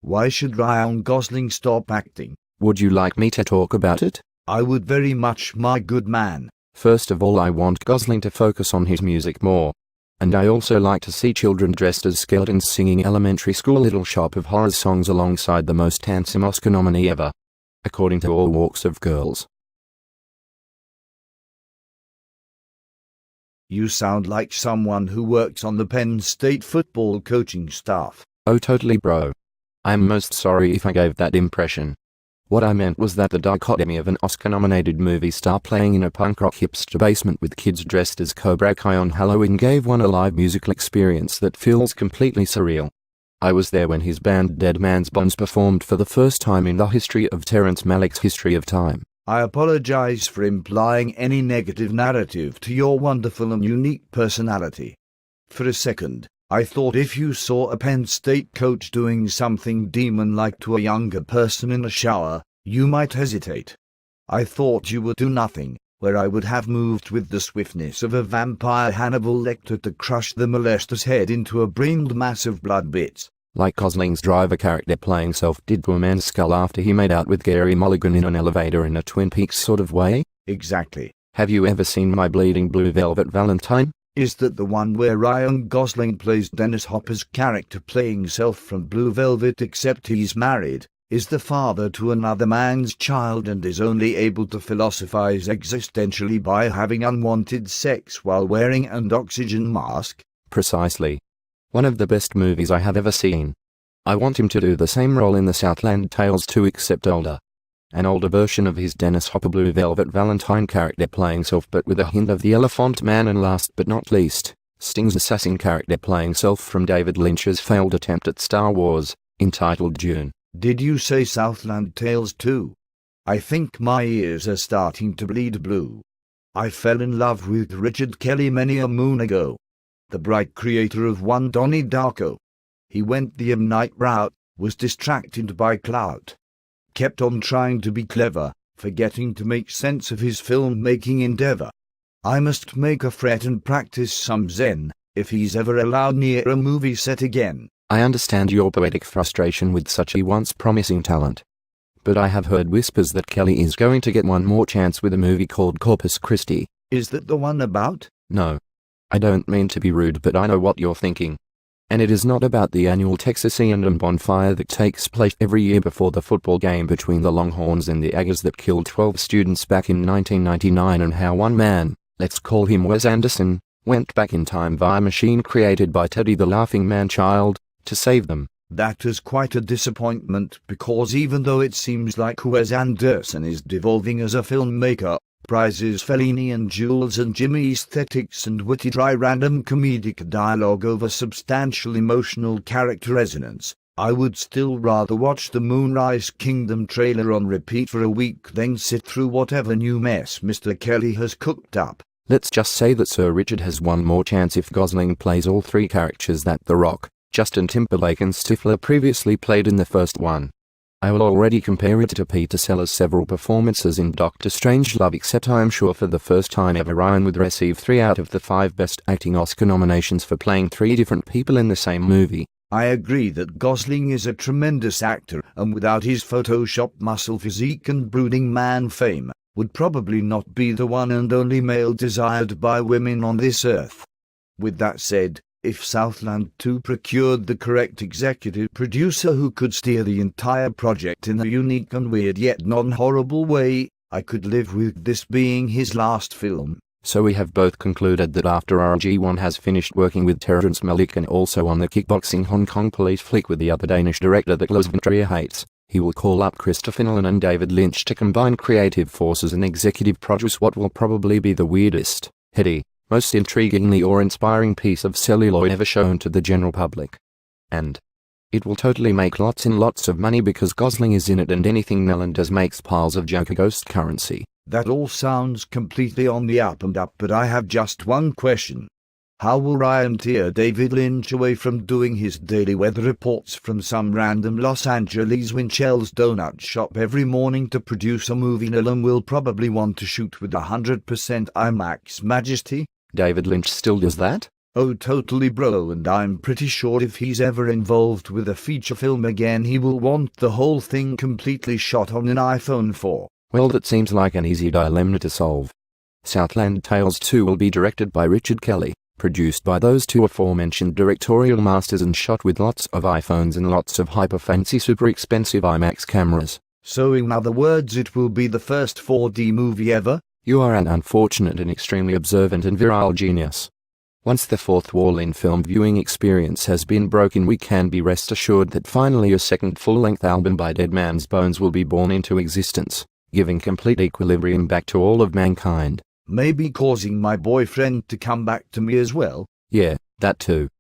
Why should Ryan Gosling stop acting? Would you like me to talk about it? I would very much, my good man. First of all, I want Gosling to focus on his music more. And I also like to see children dressed as skeletons singing elementary school Little Shop of Horrors songs alongside the most handsome Oscar nominee ever. According to all walks of girls. You sound like someone who works on the Penn State football coaching staff. Oh totally bro. I'm most sorry if I gave that impression. What I meant was that the dichotomy of an Oscar-nominated movie star playing in a punk rock hipster basement with kids dressed as Cobra Kai on Halloween gave one a live musical experience that feels completely surreal. I was there when his band Dead Man's Bones performed for the first time in the history of Terrence Malick's History of Time. I apologize for implying any negative narrative to your wonderful and unique personality. For a second, I thought if you saw a Penn State coach doing something demon-like to a younger person in a shower, you might hesitate. I thought you would do nothing, where I would have moved with the swiftness of a vampire Hannibal Lecter to crush the molester's head into a brained mass of blood bits. Like Gosling's driver character playing Self did to a man's skull after he made out with Gary Mulligan in an elevator in a Twin Peaks sort of way? Exactly. Have you ever seen My Bleeding Blue Velvet Valentine? Is that the one where Ryan Gosling plays Dennis Hopper's character playing Self from Blue Velvet, except he's married, is the father to another man's child and is only able to philosophize existentially by having unwanted sex while wearing an oxygen mask? Precisely. One of the best movies I have ever seen. I want him to do the same role in the Southland Tales 2 except older. An older version of his Dennis Hopper Blue Velvet Valentine character playing Self but with a hint of the Elephant Man, and last but not least, Sting's assassin character playing Self from David Lynch's failed attempt at Star Wars, entitled Dune. Did you say Southland Tales 2? I think my ears are starting to bleed blue. I fell in love with Richard Kelly many a moon ago. The bright creator of One Donnie Darko. He went the M. Night route, was distracted by clout. Kept on trying to be clever, forgetting to make sense of his film-making endeavor. I must make a fret and practice some zen, if he's ever allowed near a movie set again. I understand your poetic frustration with such a once promising talent. But I have heard whispers that Kelly is going to get one more chance with a movie called Corpus Christi. Is that the one about? No. I don't mean to be rude, but I know what you're thinking. And it is not about the annual Texas A&M bonfire that takes place every year before the football game between the Longhorns and the Aggies that killed 12 students back in 1999, and how one man, let's call him Wes Anderson, went back in time via machine created by Teddy the Laughing Man-Child, to save them. That is quite a disappointment, because even though it seems like Wes Anderson is devolving as a filmmaker, prizes Fellini and Jules and Jimmy aesthetics and witty dry random comedic dialogue over substantial emotional character resonance, I would still rather watch the Moonrise Kingdom trailer on repeat for a week than sit through whatever new mess Mr. Kelly has cooked up. Let's just say that Sir Richard has one more chance if Gosling plays all three characters that The Rock, Justin Timberlake and Stifler previously played in the first one. I will already compare it to Peter Sellers' several performances in Doctor Strangelove, except I am sure for the first time ever Ryan would receive 3 out of the 5 Best Acting Oscar nominations for playing 3 different people in the same movie. I agree that Gosling is a tremendous actor, and without his Photoshop muscle physique and brooding man fame, would probably not be the one and only male desired by women on this earth. With that said, if Southland 2 procured the correct executive producer who could steer the entire project in a unique and weird yet non-horrible way, I could live with this being his last film. So we have both concluded that after RG1 has finished working with Terrence Malick and also on the kickboxing Hong Kong police flick with the other Danish director that Lars von Trier hates, he will call up Christopher Nolan and David Lynch to combine creative forces and executive produce what will probably be the weirdest, heady, most intriguingly awe-inspiring piece of celluloid ever shown to the general public. And it will totally make lots and lots of money because Gosling is in it, and anything Nolan does makes piles of Joker ghost currency. That all sounds completely on the up and up, but I have just one question. How will Ryan tear David Lynch away from doing his daily weather reports from some random Los Angeles Winchel's donut shop every morning to produce a movie Nolan will probably want to shoot with 100% IMAX majesty? David Lynch still does that? Oh totally bro, and I'm pretty sure if he's ever involved with a feature film again he will want the whole thing completely shot on an iPhone 4. Well, that seems like an easy dilemma to solve. Southland Tales 2 will be directed by Richard Kelly, produced by those two aforementioned directorial masters and shot with lots of iPhones and lots of hyper-fancy super expensive IMAX cameras. So in other words, it will be the first 4D movie ever? You are an unfortunate and extremely observant and virile genius. Once the fourth wall in film viewing experience has been broken, we can be rest assured that finally a second full-length album by Dead Man's Bones will be born into existence, giving complete equilibrium back to all of mankind. Maybe causing my boyfriend to come back to me as well? Yeah, that too.